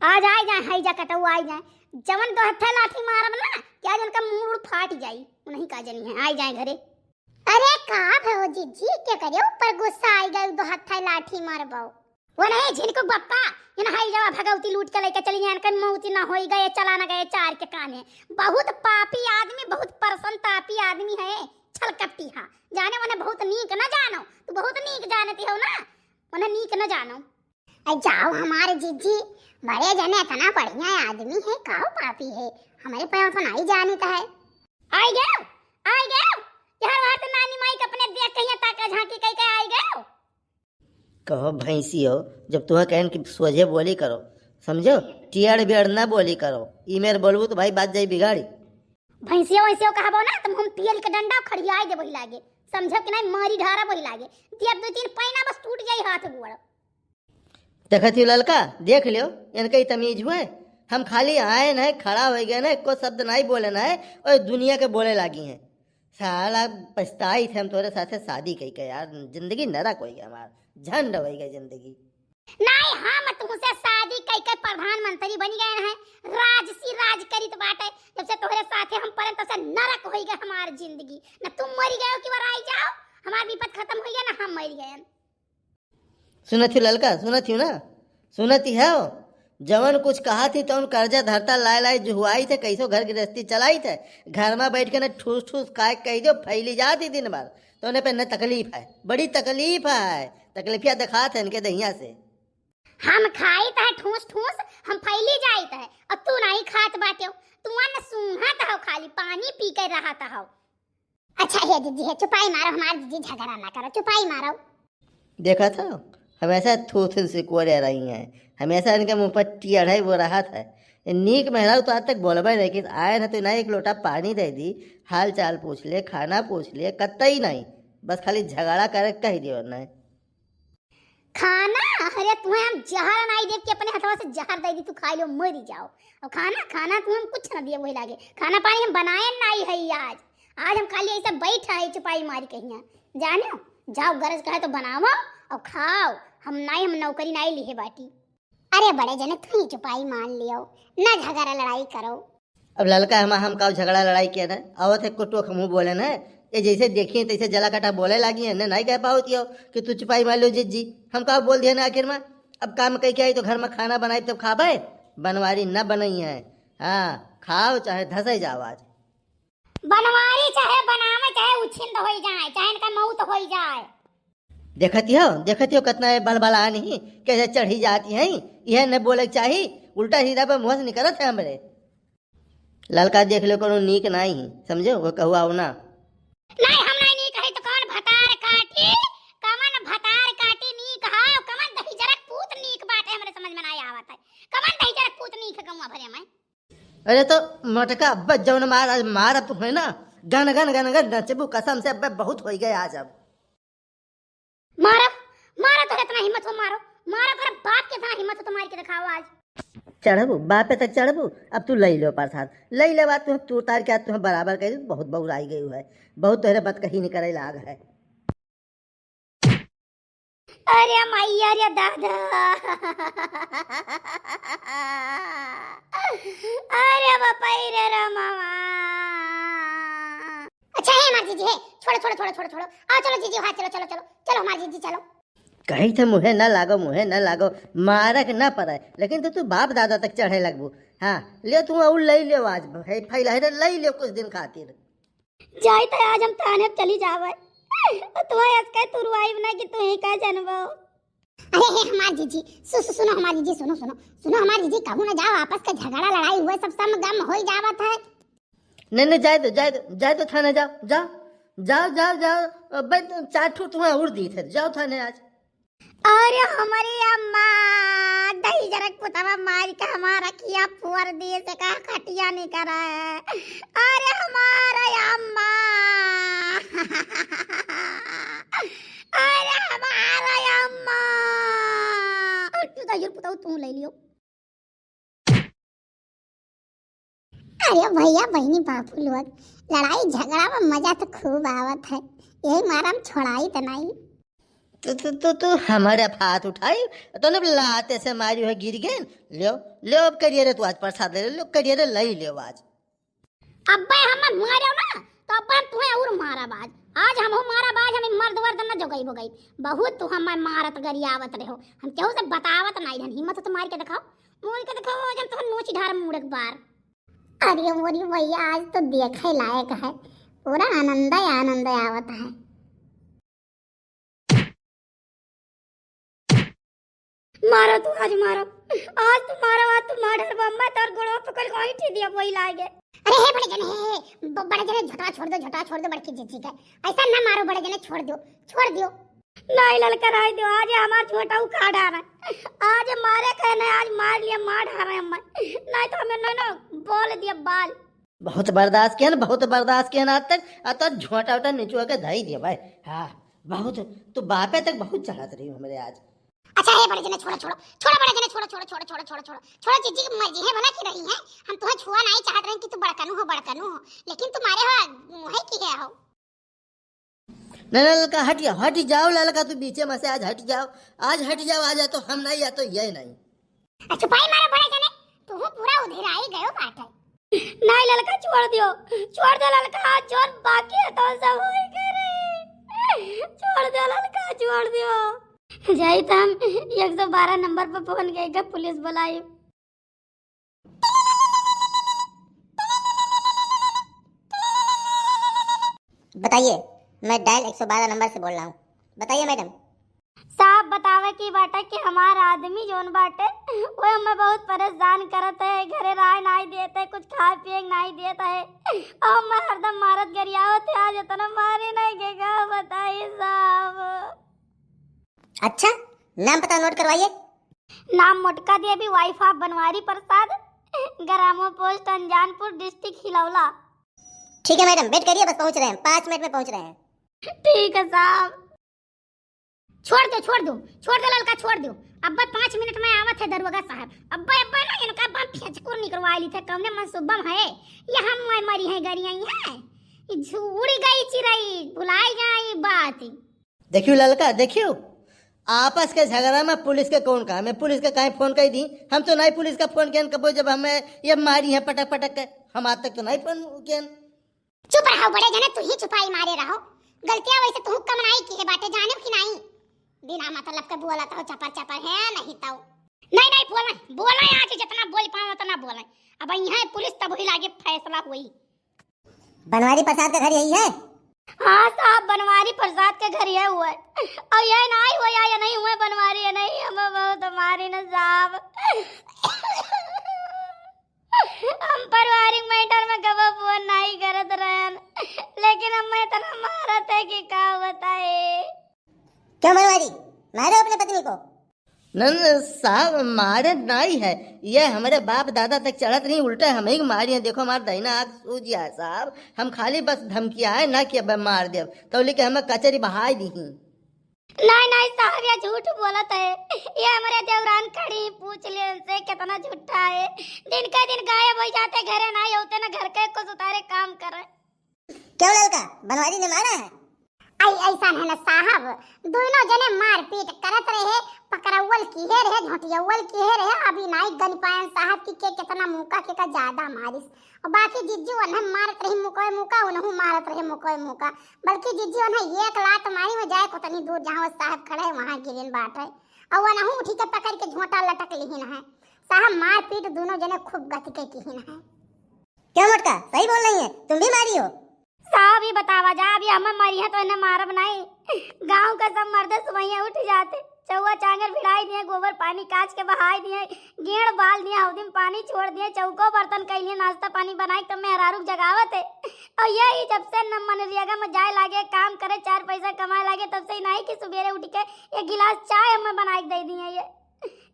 आज आ जाए हई जा कटऊ आ जाए जवन दो हत्था लाठी मारब ना क्या जन का मुंह फाट जाई नहीं का जनी है आ जाए घरे। अरे का भयो जीजी क्या करे ऊपर गुस्सा आई गई दो हत्था लाठी मारबो वो नहीं झिनको बप्पा इन हई जावा भगवती लूट के लेके चली जान कन मौती ना होई गए चला ना गए चार के काने बहुत पापी आदमी बहुत परसन तापी आदमी है छलकट्टी हां जाने मने बहुत नीक न जानो तू बहुत नीक जानती हो ना मने नीक न जानो। अरे जाओ हमारे जीजी बड़े जने इतना बढ़िया आदमी है काहो पापी है हमारे पैर तो नहीं जानता है। आई गए यार बात नानी माई के अपने देख कहिया ताका झांकी कह के आई गए कहो भैंसी हो जब तुम्हें कहन कि सोझे बोली करो समझो टियाड़ बियाड़ ना बोली करो ई मेरे बोलबू तो भाई बात जाई बिगाड़ी। भैंसियो वैसियो कहबो ना तुम हम पियल के डंडा खड़ियाई दे वही लागे समझो कि नहीं मारी ढारा वही लागे दिया दो तीन पैना बस टूट जाई हाथ गोड़। देखत ही ललका देख लियो इनका तमीज हुए हम खाली आए न खड़ा हो गए ना को शब्द नहीं बोले ना और दुनिया के बोले लागी हैं साला पछताई थे हम तोरे साथे शादी कई के यार जिंदगी नरक हो गई हमार झंड हो गई जिंदगी। नहीं हम तुमसे शादी कई के प्रधानमंत्री बन गए हैं राजसी राज करित बाटे जब से तोहरे साथे हम पड़े तो से नरक हो गई हमार जिंदगी न तुम मर गए कि वर आई जाओ हमार विपद खत्म हो गया ना हम मर गए। सुनत ही ललका सुनत ही ना सुनत ही है जवन कुछ कहा थी तो कर्जा धरता लाए लाए जुहुआई थे कैसो घर गृहस्थी चलाई थे घर में बैठ के न ठूस ठूस खाए कह दो फैली जाती दिन भर तो उन्हें पे न तकलीफ है बड़ी तकलीफ है तकलीफिया दिखा थे इनके दहिया से हम खाई ता ठूस ठूस हम फैली जाई ता अब तू नहीं खात बाटे तू न सूंघत हो खाली पानी पी के रहत हो। अच्छा है दीदी है चुपाई मारो हमार दीदी झगड़ा ना करो चुपाई मारो। देखा था हमेशा थू थू से कोरे रही हैं हमेशा इनके मुंह पर टियर है वो रहा था नीक मेहरा तो आज तक बोलबे नहीं कि आए ना तो ना एक लोटा पानी दे दी हाल चाल पूछ ले खाना पूछ ले कतई नहीं बस खाली झगड़ा करे कह दियो नहीं खाना अरे तुम्हें हम जहर नहीं देख के अपने हाथों से जहर दे दी तू खा लो मरी जाओ और खाना तुम्हें हम कुछ ना दिए वही लागे खाना पानी हम बनाए नहीं है आज हम खाली ऐसे बैठा है चुपाई मारी कहिया जानो जाओ गरज कहे तो बनाओ और खाओ हम नौकरी नहीं ली है बाटी। अरे बड़े जने तू ही चुपाई मान लियो ना झगड़ा लड़ाई करो। अब ललका हम का झगड़ा लड़ाई किया ना आवत है कुटो मुँह बोले ना ये जैसे देखिए तैसे जला कटा बोले लगी है नहीं कह पाओती हो कि तू चुपाई मान लो जी हम का बोल दिया ना आखिर में अब काम कह के आई तो घर में खाना बनाई तब खा पाए बनवारी न बनई है हाँ खाओ चाहे धसे जाओ आज बनवारी चाहे बनावे चाहे उछिंद हो जाए चाहे इनका मौत हो जाए। देखती हो कितना बलबला नहीं कैसे चढ़ी जाती है यह न बोले चाहिए उल्टा सीधा पे मुँह से निकलत है हमरे ललका देख लो कोनो नीक नहीं समझो वो कहू आओ ना नहीं हम नहीं कहे तो कौन भतार काटी कमन भतार काटी नीक हां कमन दही जरक पूत नीक बाटे हमरे समझ में नहीं आवत है कमन दही जरक पूत नीक कमुआ भरे में। अरे तो मोटका अब जौन मार अब है ना गन गन गन गन नचबू कसम से अब बहुत हो गए आज अब मारो तो इतना हिम्मत हो मारो पर बाप के इतना हिम्मत हो तुम्हारी के दिखाओ आज चढ़बू बापे तक चढ़बू अब तू लई लो प्रसाद लई ले बात तू उतार के तुम्हें बराबर कर बहुत बहुत आई गई है बहुत तोहरे बात कहीं नहीं करे लाग है। अरे मैया रे दादा अरे बापा रे मामा। अच्छा है हमारी जीजी है छोड़ो आओ चलो जीजी हां चलो हमारी जीजी चलो कहीं थे मुहे न लागो मारक न पड़े लेकिन तो तू बाप दादा तक चढ़े लगबू हाँ ले तू और लई ले आज फैला लई ले कुछ दिन खातिर जाई तो आज हम थाने चली जावे तुम्हारे आज कह तू रुआई बना कि तू ही का जानबो। अरे हे हमारी जीजी सुनो हमारी जीजी सुनो हमारी जीजी कहूं ना जाओ आपस का झगड़ा लड़ाई हुए सब सम गम हो जावत है। नहीं जाए दो थाने जाओ बस चार ठू तुम्हें उड़ दी थे जाओ थाने आज। अरे हमारी अम्मा दही जरक पुतवा मार के हमारा किया फुवर दिए से कहा खटिया नहीं करा है। अरे हमारा अम्मा अरे हमारा अम्मा तू दही पुतवा तू ले लियो। अरे भैया बहनी बापू लोग लड़ाई झगड़ा में मजा तो खूब आवत है यही मारा हम छोड़ाई तो नहीं। तो हमारे हाथ उठाई तो न लाते से मारी है गिर गए। लो लो अब करिए रे, तू आज प्रसाद ले लो, करिए रे लई ले आज। अब्बे हम मारो ना तो अब्बा तुम्हें और मारा बाज। आज हम हो मारा बाज, हमें मर्द वर्द न जोगई बोगई बहुत तू हम मारत गरियावत रहो। हम केहू से बतावत नहीं हन, हिम्मत तो मार के दिखाओ, मोर के दिखाओ जब तो नोच ढार मुड़क बार। अरे मोरी भैया आज तो देखे लायक है, पूरा आनंद ही आनंद आवत है। मारो तू आज मारो, आज तू मारो, आज तू मार बम्मा तोर गोड़ो पकड़ कोई ठी दिया वही लागे। अरे हे बड़े जने, हे बड़े जने झटा छोड़ दो बड़की जीजी का, ऐसा ना मारो बड़े जने, छोड़ दो नहीं ललकर आई दो। आज हमार छोटा उखाड़ आ रहा है, आज मारे कहने आज मार लिया, मार आ रहे हम नहीं तो हमें नहीं ना बोल दिया बाल। बहुत बर्दाश्त किया ना, बहुत बर्दाश्त किया ना आज तक झोंटा उटा नीचू के धई दिया भाई। हाँ बहुत, तो बापे तक बहुत चढ़ात रही हमारे आज। अच्छा है बड़े जने, छोड़ो बड़े जने, छोड़ो जीजी की मर्जी है, भला की रही है। हम तुम्हें छुआ नहीं चाहत रहे कि तू बड़कनू हो, लेकिन तुम्हारे हो है की है हो। नहीं ललका हट जाओ ललका, तू बीचे में से आज हट जाओ, आज आ तो हम नहीं, या तो ये नहीं। छुपाई मारो बड़े जने, तू पूरा उधर आई गयो बाटे। नहीं ललका छोड़ दो ललका, जो बाकी है तो सब होई करे। छोड़ दो ललका, छोड़ दो। जाई तो हम 112 नंबर पर फोन करेगा, पुलिस बुलाई। बताइए, मैं डायल 112 नंबर से बोल रहा हूँ। बताइए मैडम। साहब बतावे की बाटे कि हमारा आदमी जोन बाटे वो हमें बहुत परेशान करत है, घरे राह नहीं देते, कुछ खाए पिए नहीं देता है, और मैं हरदम मारत गरियावत है। आज इतना मारे नहीं गेगा, बताइए साहब। अच्छा, नाम पता नोट करवाइए। नाम मोटका देवी, वाइफ ऑफ बनवारी प्रसाद, ग्रामो पोस्ट अंजानपुर, डिस्ट्रिक्ट हिलौला। ठीक है मैडम, वेट करिए, बस पहुंच रहे हैं, 5 मिनट में पहुंच रहे हैं। ठीक है साहब। छोड़ दो ललका, छोड़ दो। अब्बा 5 मिनट में आवत है दरोगा साहब। अब्बा ना इनका बाप फेचकुर निकलवा ली थे, कौने मन सुबम है ये, हम मरी है गरियाई है, उड़ी गई चिरई, भुलाई जाए बात। देखियो ललका, देखियो आपस के झगड़ा में पुलिस के कौन काम है? पुलिस के काहे फोन कर दी? हम तो नहीं पुलिस का फोन किया कबो, जब हमें ये मारी है पटक के, हम आज तक तो नहीं फोन किया। चुप रहो बड़े जने, तू ही छुपाई मारे रहो, गलतियां वैसे तू कमनाई की है बाटे, जाने की नहीं, बिना मतलब के बोला तो चपर है नहीं तो नहीं बोला आज जितना बोल पाओ उतना बोले। अब यहाँ पुलिस तब ही लागे फैसला हुई। बनवारी प्रसाद का घर यही है? हाँ साहब, बनवारी प्रसाद के घर ये हुआ है, और ये नहीं हुआ या नहीं हुआ बनवारी है नहीं, हम बहुत हमारी न साहब। हम पारिवारिक मैटर में कब फोन नहीं करत रहन, लेकिन हम इतना मारत है कि क्या बताए। क्यों बनवारी मारे अपने पत्नी को? न साहब मारे नहीं है, ये हमारे बाप दादा तक चढ़त नहीं, उल्टा हमें ही मारी है। देखो हमारा दहीना आँख सूझ गया है साहब, हम खाली बस धमकिया है ना कि अब मार दे, तो लेके हमें कचरी बहाई दी। नहीं साहब, ये झूठ बोलत है, ये हमारे देवरान खड़ी, पूछ ले उनसे कितना झूठा है। दिन का दिन गायब हो जाते, घरे नहीं होते, ना घर के कुछ उतारे काम करे। क्यों ललका, बनवारी ने मारा है? ऐसा है ना साहब, दोनों जने मारपीट करत रहे, पकड़वल की है रहे, झोटियवल की है रहे, अभी नहीं गन पायन साहब की के कितना मुका के का ज्यादा मारिस, और बाकी जिज्जू उन्हें मारत रही मुका उन्हें मारत रहे मुका, बल्कि जिज्जू उन्हें एक लात मारी में जाए उतनी दूर जहाँ साहब खड़े है वहाँ गिरन बाटे, और वह उठी के पकड़ के झोटा लटक लिहिन है साहब। मारपीट दोनों जने खूब गति के किहिन है। क्यों मोटका, सही बोल रही है, तुम भी मारी हो? साहब ही बतावा जा, अभी हमें मरी है तो इन्हें मारब नहीं। गांव का सब मर्द सुबह उठ जाते, चौवा चांगर भिड़ाई दिए, गोबर पानी काच के बहाई दिए, गेड़ बाल दिए, हौदी में पानी छोड़ दिए, चौको बर्तन कैलिए, नाश्ता पानी बनाई, तब मेहरारू जगावत है। और यही जब से न मनरेगा में जाए लागे, काम करे, 4 पैसा कमाए लागे, तब से नहीं कि सुबेरे उठ के 1 गिलास चाय हमें बनाई दे दिए। ये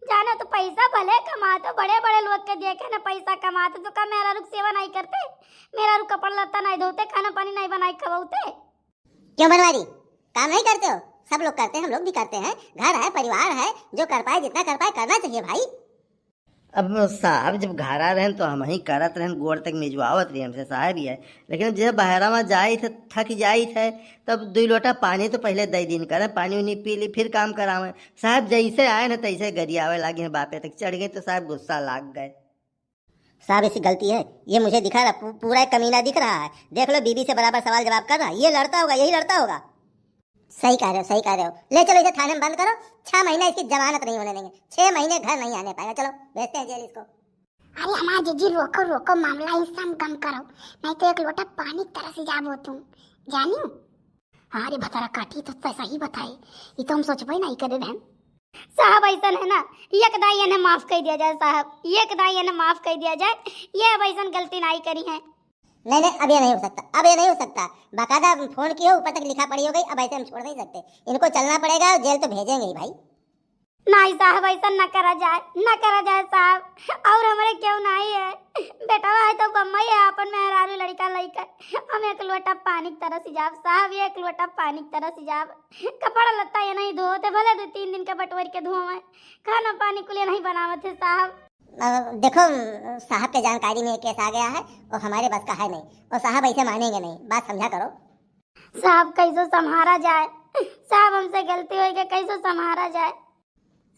जानो तो पैसा भले कमाते, बड़े बड़े लोग के देखे ना पैसा कमाते, तो का मेहरारू सेवा नहीं करते, मेहरारू कपड़ा लत्ता नहीं धोते, खाना पानी नहीं बनाई खवाते। क्यों बनवारी, काम नहीं करते हो? सब लोग करते हैं, हम लोग भी करते हैं, घर है, परिवार है, जो कर पाए जितना कर पाए करना चाहिए भाई। अब साहब जब घर आ रहन तो हम ही करत रहन, गोड़ तक मिजवावत रही हमसे साहब ही है, लेकिन जब बहरा में जाई थे थक जाई थे तब 2 लोटा पानी तो पहले दे दिन करें, पानी उनी पी ली फिर काम करावें। साहब जैसे आए ना तैसे गरियावे लागे हैं, बापे तक चढ़ गए तो साहब गुस्सा लाग गए। साहब इसकी गलती है, ये मुझे दिखा रहा, पूरा एक कमीना दिख रहा है। देख लो बीबी से बराबर सवाल जवाब कर रहा है, ये लड़ता होगा, यही लड़ता होगा। सही कह रहे हो, सही कह रहे हो। ले चलो इसे थाने में बंद करो, 6 महीने इसकी जमानत नहीं होने देंगे, 6 महीने घर नहीं आने पाएगा। चलो भेजते हैं जेल इसको। अरे हमारा जीजी रोको रोको, मामला इंसान कम करो, नहीं तो एक लोटा पानी की तरह से जाबो तुम जानी। हाँ रे भतारा काटी तो सही बताई, ये तो हम सोचबे नहीं करे बहन। साहब ऐसा है ना, एक दाई ने माफ कर दिया जाए साहब, एक दाई ने माफ कर दिया जाए, ये अब ऐसा गलती नहीं करी है। नहीं नहीं, अब ये नहीं हो सकता, अब ये नहीं हो सकता। बाकायदा फोन किया, ऊपर तक लिखा पड़ी हो गई, अब ऐसे हम छोड़ नहीं सकते, इनको चलना पड़ेगा, जेल तो भेजेंगे ही भाई। नहीं साहब ऐसा न करा जाए, न करा जाए साहब। और हमारे क्यों नहीं है, बेटा है तो बम्मा है अपन मेहरारू लड़का लड़का, हम एक लोटा पानी की तरह से जाब साहब, एक लोटा पानी की तरह से जाब। कपड़ा लत्ता ये नहीं धोते, भले 2-3 दिन के बटवर के धोवे, खाना पानी के लिए नहीं बनावत है साहब। देखो साहब के जानकारी में एक केस आ गया है और हमारे बस का है नहीं, और साहब ऐसे मानेंगे नहीं, बात समझा करो। साहब कैसे संभारा जाए, साहब हमसे गलती हुई, कैसे संभारा जाए।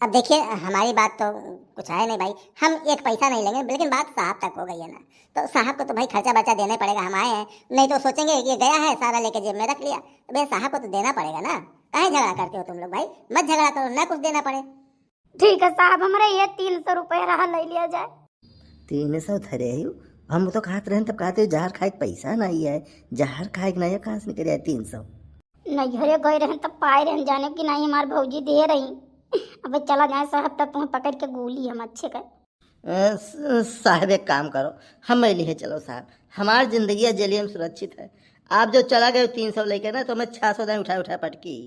अब देखिए हमारी बात तो कुछ है नहीं भाई, हम एक पैसा नहीं लेंगे, लेकिन बात साहब तक हो गई है ना, तो साहब को तो भाई खर्चा बर्चा देना पड़ेगा, हम आए हैं, नहीं तो सोचेंगे ये गया है सारा लेके जेब में रख लिया, तो भाई साहब को तो देना पड़ेगा ना। काहे झगड़ा करते हो तुम लोग भाई, मत झगड़ा करो, ना कुछ देना पड़े। ठीक है साहब, हमारे ये 300 रुपये रहा ले लिया जाए। 300 धरे ही हम तो खाते रहे, तब कहते जहर खाए पैसा नहीं है, जहर खाए नहीं है, कहाँ से निकले 300। नहीं घरे गए रहे तब पाए रहे जाने की नहीं, हमारे भौजी दे रही। अब चला जाए साहब, तब तुम्हें पकड़ के गोली हम अच्छे कर। साहब एक काम करो, हम लिए चलो साहब, हमारी जिंदगी जेलियम सुरक्षित है। आप जो चला गए 300 लेके ना, तो मैं 600 दिन उठा पटकी।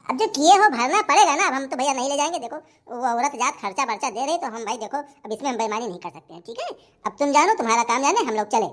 अब जो किए हो भरना पड़ेगा ना, अब हम तो भैया नहीं ले जाएंगे। देखो वो औरत जात खर्चा बर्चा दे रही, तो हम भाई देखो अब इसमें हम बेईमानी नहीं कर सकते हैं, ठीक है। अब तुम जानो, तुम्हारा काम जाने, हम लोग चले।